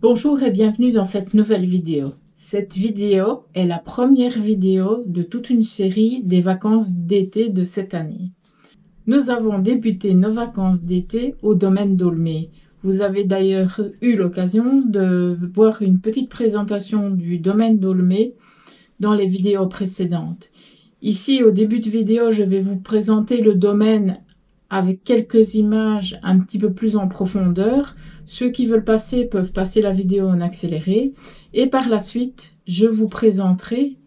Bonjour et bienvenue dans cette nouvelle vidéo. Cette vidéo est la première vidéo de toute une série des vacances d'été de cette année. Nous avons débuté nos vacances d'été au domaine d'Aulmé. Vous avez d'ailleurs eu l'occasion de voir une petite présentation du domaine d'Aulmé dans les vidéos précédentes. Ici, au début de vidéo, je vais vous présenter le domaine avec quelques images un petit peu plus en profondeur. Ceux qui veulent passer peuvent passer la vidéo en accéléré. Et par la suite, je vous présenterai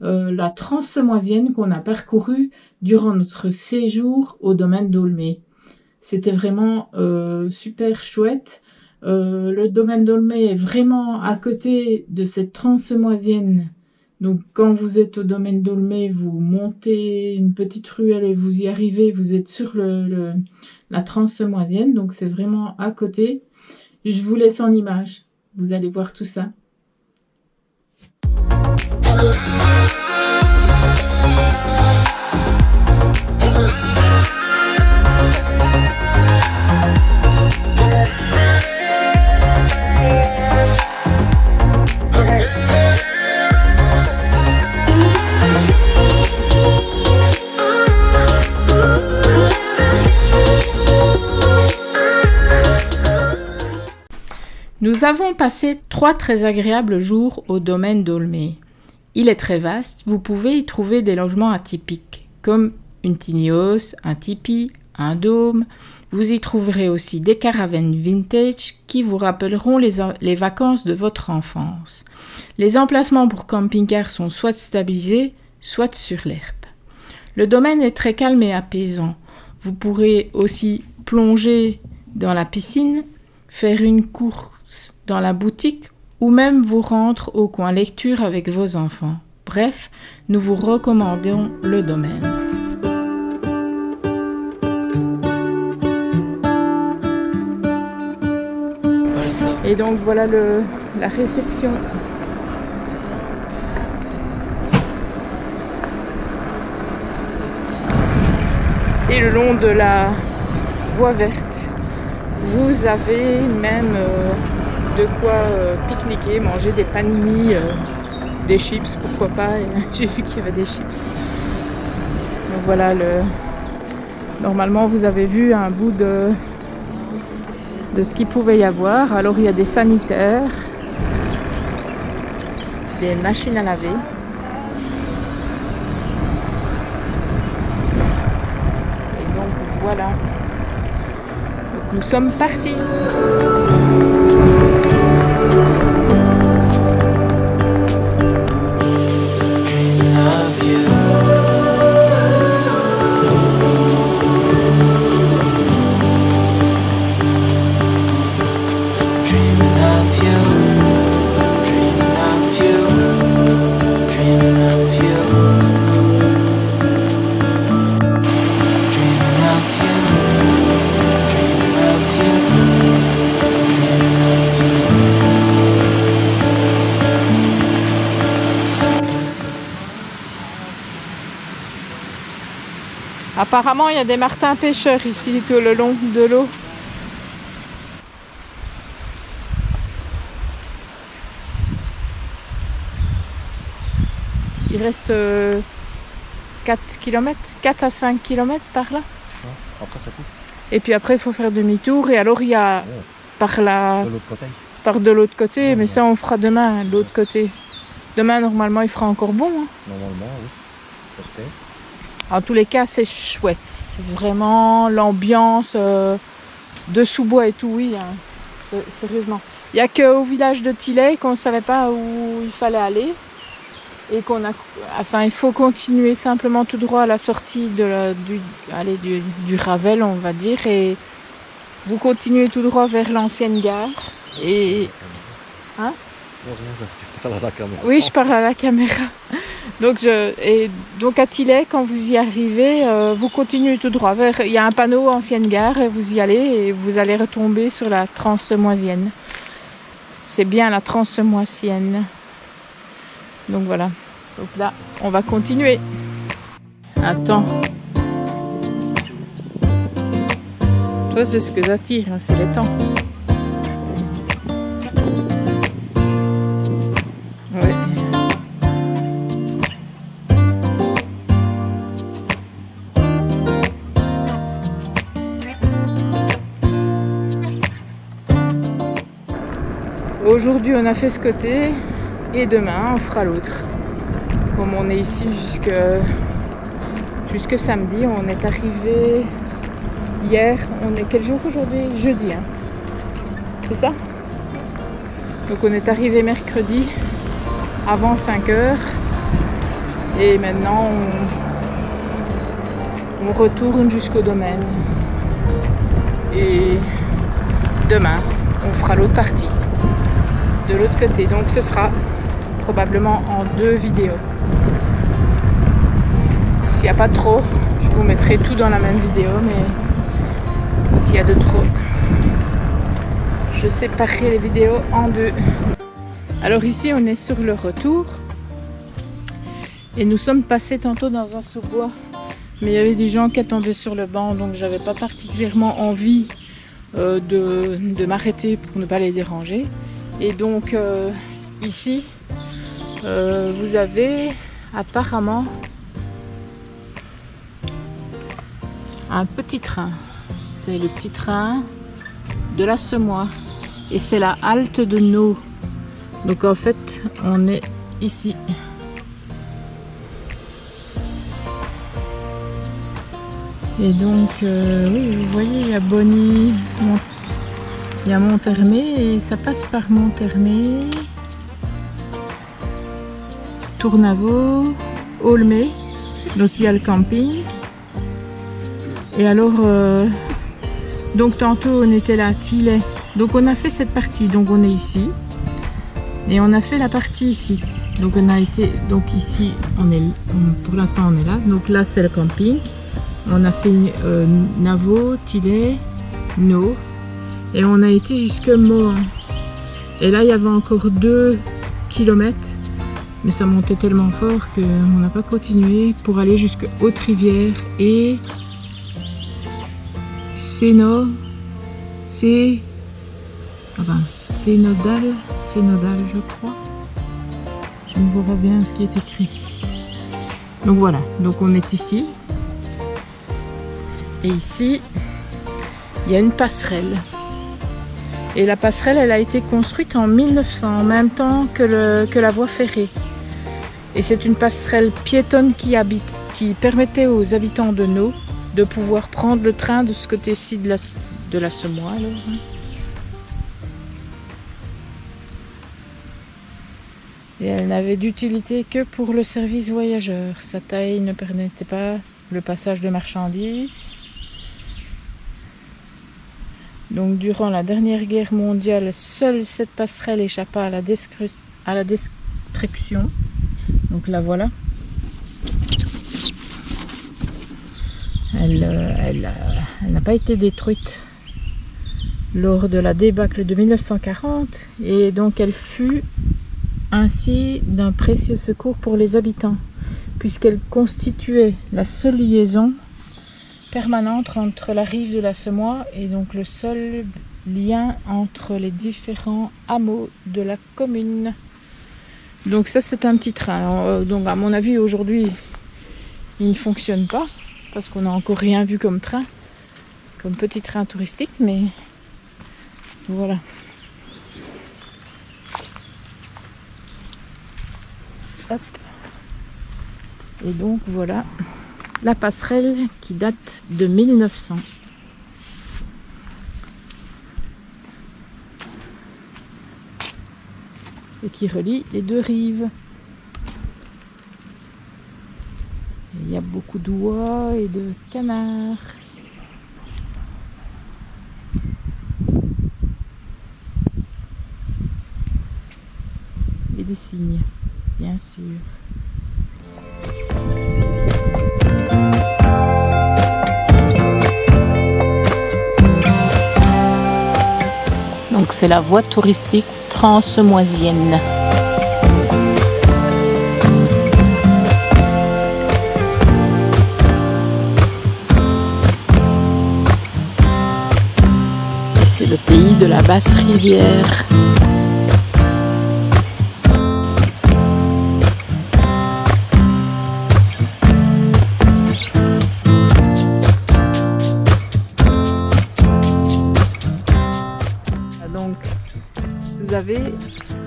la transsemoisienne qu'on a parcourue durant notre séjour au domaine d'Aulmé. C'était vraiment super chouette. Le domaine d'Aulmé est vraiment à côté de cette transsemoisienne. Donc quand vous êtes au domaine d'Aulmé, vous montez une petite ruelle et vous y arrivez, vous êtes sur la transsemoisienne, donc c'est vraiment à côté. Je vous laisse en image, vous allez voir tout ça. Nous avons passé 3 très agréables jours au domaine d'Aulmé. Il est très vaste, vous pouvez y trouver des logements atypiques, comme une tiny house, un tipi, un dôme. Vous y trouverez aussi des caravanes vintage qui vous rappelleront les vacances de votre enfance. Les emplacements pour camping-car sont soit stabilisés, soit sur l'herbe. Le domaine est très calme et apaisant. Vous pourrez aussi plonger dans la piscine, faire une course dans la boutique ou même vous rendre au coin lecture avec vos enfants. Bref, nous vous recommandons le domaine. Et donc voilà la réception. Et le long de la voie verte, vous avez même de quoi pique-niquer, manger des panini, des chips, pourquoi pas. J'ai vu qu'il y avait des chips. Donc voilà, normalement vous avez vu un bout de ce qu'il pouvait y avoir. Alors il y a des sanitaires, des machines à laver. Et donc voilà. Donc, nous sommes partis. Apparemment, il y a des martins pêcheurs ici tout le long de l'eau. Il reste 4 km, 4 à 5 km par là. Après, ça coupe. Et puis après, il faut faire demi-tour. Et alors, il y a par de l'autre côté. Mais ça, on fera demain, de l'autre côté. Demain, normalement, il fera encore bon. Hein. Normalement, oui. J'espère. En tous les cas, c'est chouette. Vraiment, l'ambiance de sous-bois et tout, oui. Hein. Sérieusement. Il n'y a qu'au village de Tilley qu'on ne savait pas où il fallait aller. Et il faut continuer simplement tout droit à la sortie du Ravel, on va dire. Et vous continuez tout droit vers l'ancienne gare. Et... Hein? Je parle à la caméra. Oui, je parle à la caméra. Donc à Tilley, quand vous y arrivez, vous continuez tout droit. Il y a un panneau ancienne gare et vous y allez et vous allez retomber sur la transsemoisienne. C'est bien la transsemoisienne. Donc voilà. Donc là, on va continuer. Attends. Toi, c'est ce que j'attire, hein, c'est les temps. Aujourd'hui on a fait ce côté et demain on fera l'autre. Comme on est ici jusque samedi, on est arrivé hier, on est quel jour aujourd'hui? Jeudi, hein. C'est ça? Donc on est arrivé mercredi avant 5 h et maintenant on retourne jusqu'au domaine. Et demain on fera l'autre partie de l'autre côté. Donc ce sera probablement en 2 vidéos. S'il n'y a pas trop, je vous mettrai tout dans la même vidéo, mais s'il y a de trop, je séparerai les vidéos en 2. Alors ici on est sur le retour et nous sommes passés tantôt dans un sous-bois, mais il y avait des gens qui attendaient sur le banc, donc j'avais pas particulièrement envie de m'arrêter pour ne pas les déranger. Et donc ici vous avez apparemment un petit train. C'est le petit train de la Semois et c'est la halte de Nau. Donc en fait on est ici. Et donc oui, vous voyez, il y a Bonny, il y a Monthermé et ça passe par Monthermé, Tournavaux, Aulmé. Donc il y a le camping. Et alors, donc tantôt on était là à Thilet. Donc on a fait cette partie, donc on est ici. Et on a fait la partie ici. Donc on a été, donc ici, pour l'instant on est là. Donc là c'est le camping. On a fait Navaux, Thilet, Nau. Et on a été jusque Mohan. Et là il y avait encore 2 km. Mais ça montait tellement fort qu'on n'a pas continué pour aller jusqu'à Haute-Rivière et Cénodal, je crois. Je ne vois pas bien ce qui est écrit. Donc voilà, donc on est ici. Et ici, il y a une passerelle. Et la passerelle, elle a été construite en 1900, en même temps que la voie ferrée. Et c'est une passerelle piétonne qui permettait aux habitants de Nau de pouvoir prendre le train de ce côté-ci de la Semois. Alors, hein. Et elle n'avait d'utilité que pour le service voyageur. Sa taille ne permettait pas le passage de marchandises. Donc durant la dernière guerre mondiale, seule cette passerelle échappa à la destruction. Donc la voilà. Elle n'a pas été détruite lors de la débâcle de 1940 et donc elle fut ainsi d'un précieux secours pour les habitants puisqu'elle constituait la seule liaison permanente entre la rive de la Semois et donc le seul lien entre les différents hameaux de la commune. Donc ça c'est un petit train. Donc à mon avis aujourd'hui il ne fonctionne pas parce qu'on n'a encore rien vu comme train, comme petit train touristique, mais voilà. Hop. Et donc voilà la passerelle qui date de 1900. Et qui relie les 2 rives. Il y a beaucoup d'oies et de canards. Et des cygnes, bien sûr. Donc c'est la voie touristique transsemoisienne. Et c'est le pays de la basse rivière. vous avez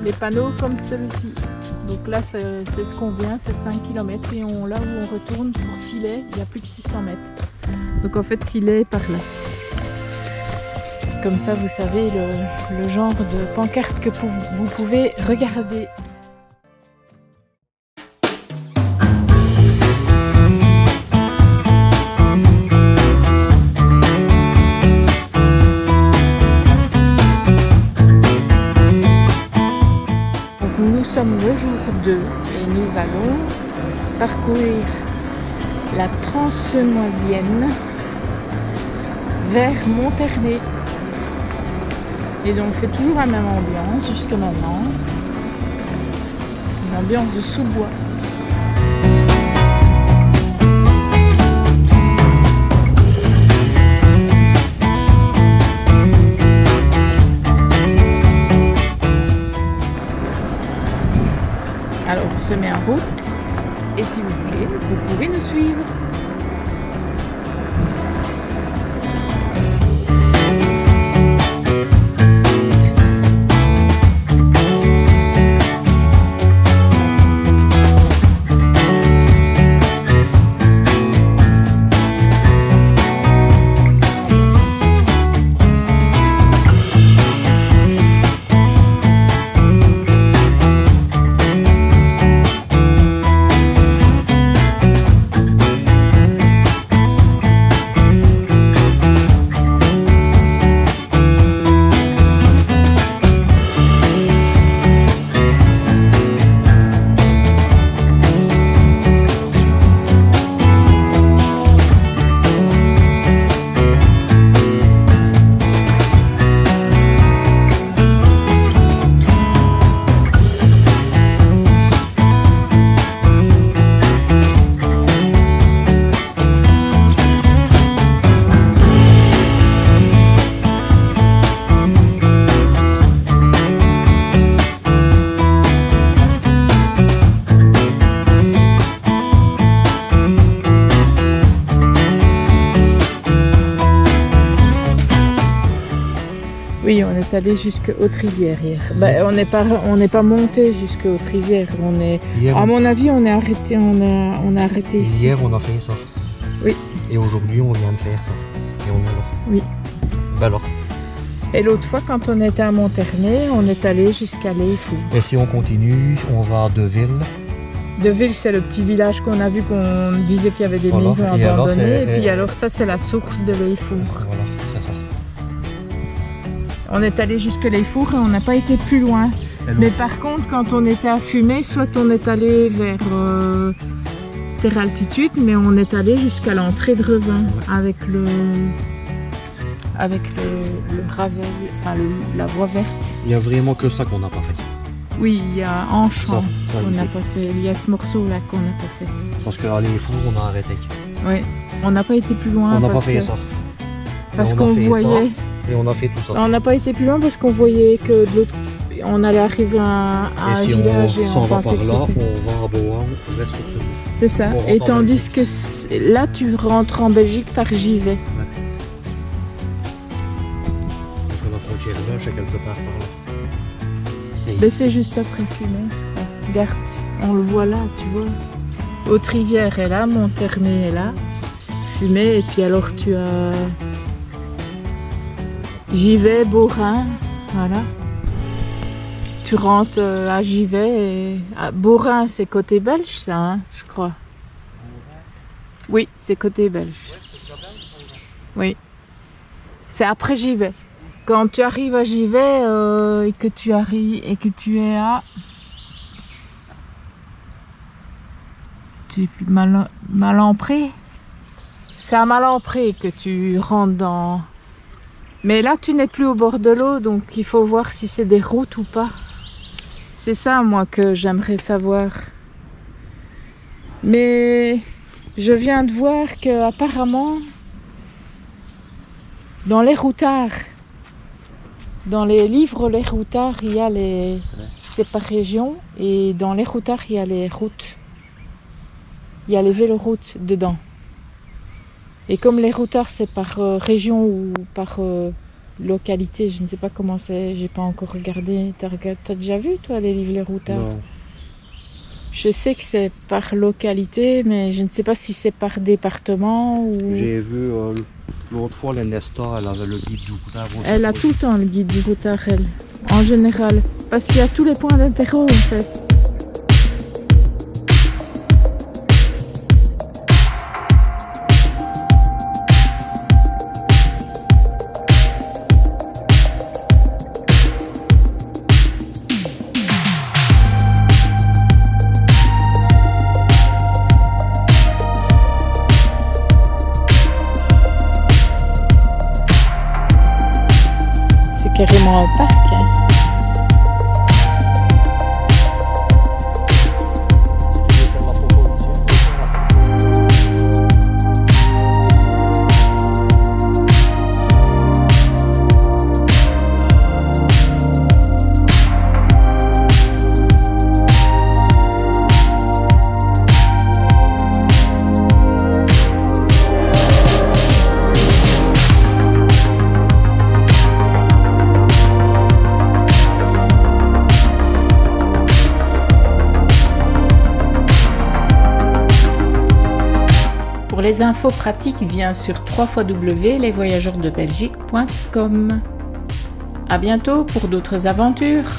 les panneaux comme celui-ci. Donc là, c'est ce qu'on vient, c'est 5 km. Et là où on retourne pour Tilley, il y a plus que 600 mètres. Donc en fait, Tilley est par là. Comme ça, vous savez le genre de pancarte que vous pouvez regarder. Donc nous sommes le jour 2 et nous allons parcourir la Transsemoisienne vers Monternay. Et donc c'est toujours la même ambiance jusqu'à maintenant. Une ambiance de sous-bois. Alors on se met en route et si vous voulez, vous pouvez nous suivre. Oui, on est allé jusqu'à Haute-Rivière hier. Ben, on n'est pas monté jusqu'à Haute-Rivière. À mon avis, on est arrêté. On a arrêté ici. Hier, on a fait ça. Oui. Et aujourd'hui, on vient de faire ça. Et on est là. Oui. Ben alors. Et l'autre fois, quand on était à Monternay, on est allé jusqu'à Leifour. Et si on continue, on va à Deville. Deville, c'est le petit village qu'on a vu, qu'on disait qu'il y avait des maisons abandonnées. Et puis alors ça, c'est la source de Leifour. Voilà, c'est ça. On est allé jusque Leifour et on n'a pas été plus loin. Mais par contre, quand on était à Fumay, soit on est allé vers Terre Altitude, mais on est allé jusqu'à l'entrée de Revin avec le gravel, enfin la voie verte. Il n'y a vraiment que ça qu'on n'a pas fait. Oui, il y a Enchant qu'on n'a pas fait. Il y a ce morceau là qu'on n'a pas fait. Parce qu'à Leifour, on a arrêté. Oui, on n'a pas été plus loin. On n'a pas fait ça. Parce qu'on voyait. Et on a fait tout ça. On n'a pas été plus loin parce qu'on voyait que de l'autre, on allait arriver à un village et on pensait que c'était. On va à Bohan, on reste sur ce bout. C'est ça. Et tandis que là, tu rentres en Belgique par Givet. Ouais. Sur la frontière belge, c'est quelque part par là. Mais c'est juste après Fumay. Regarde, on le voit là, tu vois. Haute-Rivière est là, Monternay est là, Fumay, et puis alors tu as Givet, Beaurain, voilà. Tu rentres à Givet et Beaurain, c'est côté belge, ça, hein, je crois. Oui, c'est côté belge. Oui, c'est après Givet. Quand tu arrives à Givet et que tu es à Malempré. C'est à Malempré que tu rentres dans. Mais là, tu n'es plus au bord de l'eau, donc il faut voir si c'est des routes ou pas. C'est ça, moi, que j'aimerais savoir. Mais je viens de voir que apparemment, dans les routards, dans les livres les routards, il y a les. C'est par région, et dans les routards, il y a les routes. Il y a les véloroutes dedans. Et comme les routards, c'est par région ou par localité, je ne sais pas comment c'est, j'ai pas encore regardé. T'as déjà vu toi les livres Les Routards? Non. Je sais que c'est par localité, mais je ne sais pas si c'est par département ou... J'ai vu l'autre fois, la Nestor, elle avait le guide du routard. Elle a tout le temps le guide du routard, elle, en général. Parce qu'il y a tous les points d'intérêt en fait. Carrément un parc. Hein. Pour les infos pratiques, viens sur www.lesvoyageurdebelgique.com. À bientôt pour d'autres aventures.